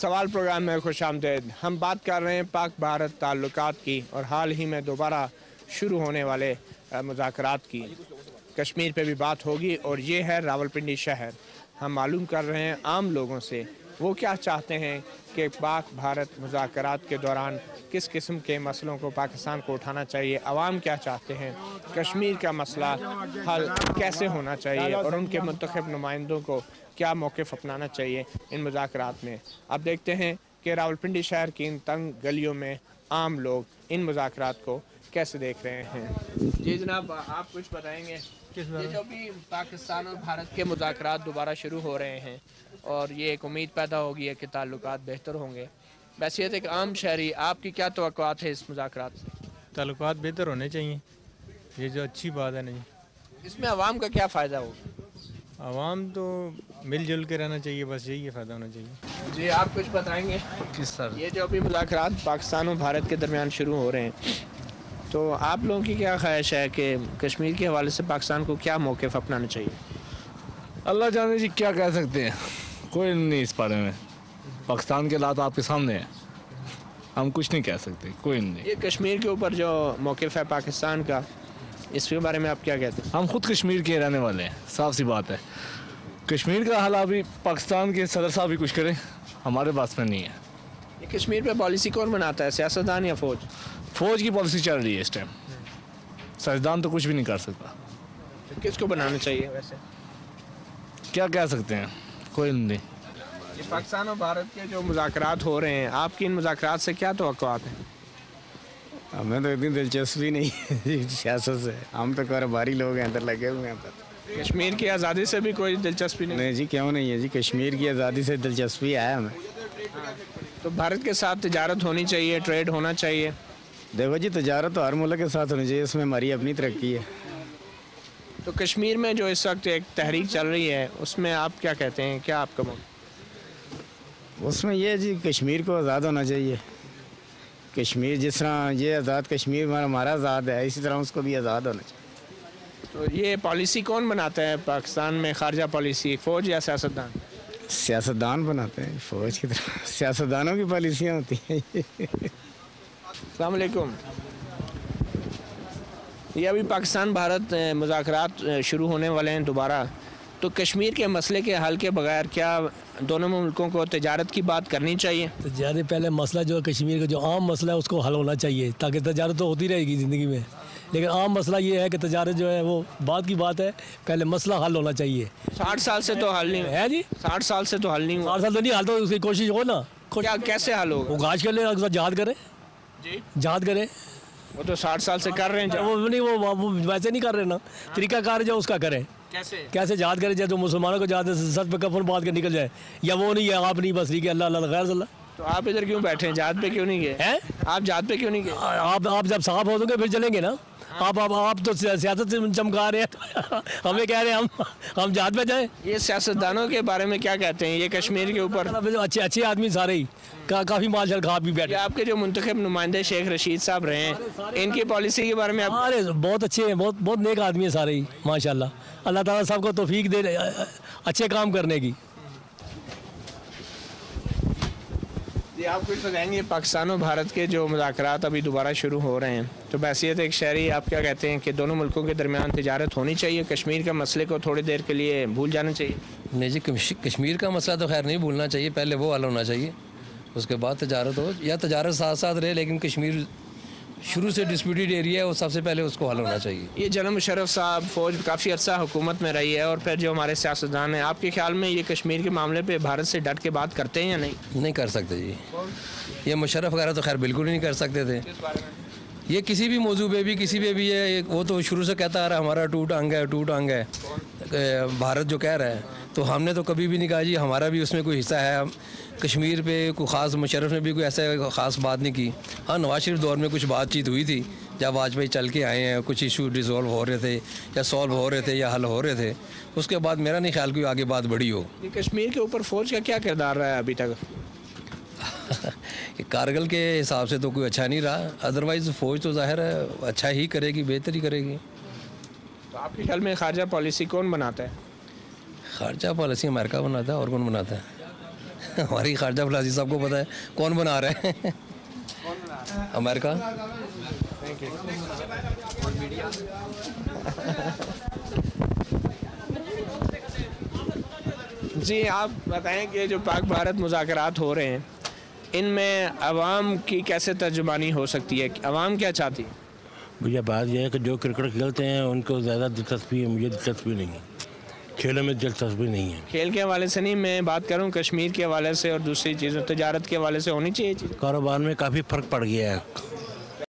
सवाल प्रोग्राम में खुशामदीद। हम बात कर रहे हैं पाक भारत ताल्लुकात की और हाल ही में दोबारा शुरू होने वाले मुज़ाकरात की। कश्मीर पे भी बात होगी और ये है रावलपिंडी शहर। हम मालूम कर रहे हैं आम लोगों से वो क्या चाहते हैं कि पाक भारत मुज़ाकरात के दौरान किस किस्म के मसलों को पाकिस्तान को उठाना चाहिए, अवाम क्या चाहते हैं, कश्मीर का मसला हल कैसे होना चाहिए और उनके मुंतखब नुमाइंदों को क्या मौक़िफ़ अपनाना चाहिए इन मुज़ाकरात में। अब देखते हैं कि रावलपिंडी शहर की इन तंग गलियों में आम लोग इन मुज़ाकरात को कैसे देख रहे हैं। जी जनाब, आप कुछ बताएंगे? ये जो भी पाकिस्तान और भारत के मुज़ाकरात दोबारा शुरू हो रहे हैं और ये एक उम्मीद पैदा होगी है कि ताल्लुकात बेहतर होंगे, वैसे एक आम शहरी आपकी क्या तवक्कुआत है इस मुज़ाकरात से? ताल्लुकात बेहतर होने चाहिए, ये जो अच्छी बात है। नहीं, इसमें आवाम का क्या फ़ायदा होगा? आवाम तो मिलजुल के रहना चाहिए, बस यही फ़ायदा होना चाहिए। जी आप कुछ बताएंगे? किस सर, ये जो अभी मुज़ाकरात पाकिस्तान और भारत के दरमियान शुरू हो रहे हैं, तो आप लोगों की क्या ख्वाहिश है कि कश्मीर के हवाले से पाकिस्तान को क्या मौक़िफ़ अपनाना चाहिए? अल्लाह जाने जी, क्या कह सकते हैं, कोई नहीं इस बारे में। पाकिस्तान के हालात आपके सामने हैं, हम कुछ नहीं कह सकते, कोई नहीं। ये कश्मीर के ऊपर जो मौक़िफ़ है पाकिस्तान का, इसके बारे में आप क्या कहते हैं? हम खुद कश्मीर के रहने वाले हैं, साफ सी बात है। कश्मीर का हाल अभी पाकिस्तान के सदर साहब भी कुछ करें, हमारे पास में नहीं है। ये कश्मीर पे पॉलिसी कौन बनाता है, सियासतदान या फ़ौज? फ़ौज की पॉलिसी चल रही है इस टाइम, सियासतदान तो कुछ भी नहीं कर सकता। तो किसको बनाना चाहिए वैसे? क्या कह सकते हैं, कोई नहीं। ये पाकिस्तान और भारत के जो मुज़ाकरात हो रहे हैं, आपकी इन मुज़ाकरात से क्या तवक्कुआत है? हमें तो इतनी दिलचस्पी नहीं है सियासत से, हम तो कारोबारी लोग हैं, अंदर लगे हुए हैं। कश्मीर की आज़ादी से भी कोई दिलचस्पी नहीं जी, क्यों नहीं है जी, कश्मीर की आज़ादी से दिलचस्पी है हमें। तो भारत के साथ तिजारत होनी चाहिए, ट्रेड होना चाहिए। देखो जी, तिजारत तो हर मुल्क के साथ होनी चाहिए, उसमें हमारी अपनी तरक्की है। तो कश्मीर में जो इस वक्त एक तहरीक चल रही है, उसमें आप क्या कहते हैं, क्या आपका मौक़िफ़? उसमें ये जी, कश्मीर को आज़ाद होना चाहिए। कश्मीर जिस तरह ये आज़ाद कश्मीर हमारा आज़ाद है, इसी तरह उसको भी आज़ाद होना चाहिए। तो ये पॉलिसी कौन बनाता है पाकिस्तान में, खारजा पॉलिसी, फ़ौज या सियासतदान? सियासतदान बनाते हैं, फ़ौज की तरह सियासतदानों की पॉलिसियाँ होती हैं। अस्सलाम वालेकुम। ये अभी पाकिस्तान भारत मुज़ाकरात शुरू होने वाले हैं दोबारा, तो कश्मीर के मसले के हल के बगैर क्या दोनों मुल्कों को तजारत की बात करनी चाहिए? तजारत पहले मसला जो है कश्मीर का जो आम मसला है उसको हल होना चाहिए, ताकि तजारत तो होती रहेगी ज़िंदगी में, लेकिन आम मसला ये है कि तजारत जो है वो बात की बात है, पहले मसला हल होना चाहिए। 60 साल से तो हल नहीं है जी, 60 साल से तो हल नहीं हुआ। 60 साल तो नहीं हल, तो उसकी कोशिश हो ना, क्या कैसे हल होगा? वो गाज कर ले, जहाद करे जी, जहाद करे। वो तो 60 साल से कर रहे हैं। वो नहीं, वो वैसे नहीं कर रहे ना, तरीकाकार जो उसका करें। कैसे जहाद करे, जैसे मुसलमानों को जहाद सर पे कफन बांध के निकल जाए, या वो नहीं है आप नहीं, बस ठीक है, अल्लाह अल्लाह खैर सल्ला। तो आप इधर क्यों बैठे हैं, जहाद पे क्यों नहीं गए हैं? आप जहाद पे क्यों नहीं गए? आप जब साहब हो दोगे फिर चलेंगे ना। आप तो सियासत से चमका रहे हैं हमें कह रहे हैं हम जहाद पे जाएं। ये सियासतदानों के बारे में क्या कहते हैं, ये कश्मीर के ऊपर अच्छे आदमी सारे ही काफ़ी माल खा भी बैठे। आपके जो मुंतखब नुमाइंदे शेख रशीद साहब रहे हैं, इनकी पॉलिसी के बारे में आप? अरे बहुत अच्छे हैं, बहुत नेक आदमी है सारे ही माशाल्लाह। अल्लाह ताला सबको तौफीक दे अच्छे काम करने की। जी आप कुछ बताएंगे, पाकिस्तान और भारत के जो मुज़ाकरात अभी दोबारा शुरू हो रहे हैं, तो बहसीत एक शहरी आप क्या कहते हैं कि दोनों मुल्कों के दरमियान तिजारत होनी चाहिए, कश्मीर का मसले को थोड़ी देर के लिए भूल जाना चाहिए? नहीं जी, कश्मीर का मसला तो खैर नहीं भूलना चाहिए, पहले वो हल होना चाहिए, उसके बाद तजारत हो, या तजारत साथ साथ रहे, लेकिन कश्मीर शुरू से डिस्प्यूटेड एरिया है, वो सबसे पहले उसको हल होना चाहिए। ये जनरल मुशर्रफ साहब फ़ौज काफ़ी अर्सा हुकूमत में रही है, और फिर जो हमारे सियासतदान हैं, आपके ख्याल में ये कश्मीर के मामले पे भारत से डट के बात करते हैं या नहीं? नहीं कर सकते जी, ये मुशर्रफ वगैरह तो खैर बिल्कुल ही नहीं कर सकते थे। ये किसी भी मौजू पे भी, किसी पे भी है, वो तो शुरू से कहता आ रहा है हमारा टूट अंग है, टूट अंग है, भारत जो कह रहा है, तो हमने तो कभी भी नहीं कहा जी हमारा भी उसमें कोई हिस्सा है। कश्मीर पे कोई ख़ास मुशर्रफ ने भी कोई ऐसा ख़ास बात नहीं की। हाँ, नवाज शरीफ दौर में कुछ बातचीत हुई थी, जब वाजपेयी चल के आए हैं, कुछ इशू डिसॉल्व हो रहे थे या सॉल्व हो रहे थे या हल हो रहे थे, उसके बाद मेरा नहीं ख्याल कोई आगे बात बढ़ी हो। ये कश्मीर के ऊपर फ़ौज का क्या किरदार रहा है अभी तक? कारगिल के हिसाब से तो कोई अच्छा नहीं रहा, अदरवाइज़ फ़ौज तो ज़ाहिर है अच्छा ही करेगी, बेहतर ही करेगी। तो आपके ख्याल में खारजा पॉलिसी कौन बनाता है? खारजा पॉलिसी अमेरिका बनाता है, और कौन बनाता है? हमारी खारजा पॉलिसी सबको पता है कौन बना रहा है। अमेरिका। जी आप बताएं कि जो पाक भारत मुज़ाकरात हो रहे हैं इनमें अवाम की कैसे तर्जुमानी हो सकती है, अवाम क्या चाहती है? भैया बात यह है कि जो क्रिकेट खेलते हैं उनको ज़्यादा दिलचस्पी है, मुझे दिलचस्पी नहीं है, खेलों में दिलचस्पी नहीं है। खेल के हवाले से नहीं, मैं बात करूं कश्मीर के हवाले से और दूसरी चीज़ों तजारत के हवाले से होनी चाहिए चीज़। कारोबार में काफ़ी फ़र्क पड़ गया है,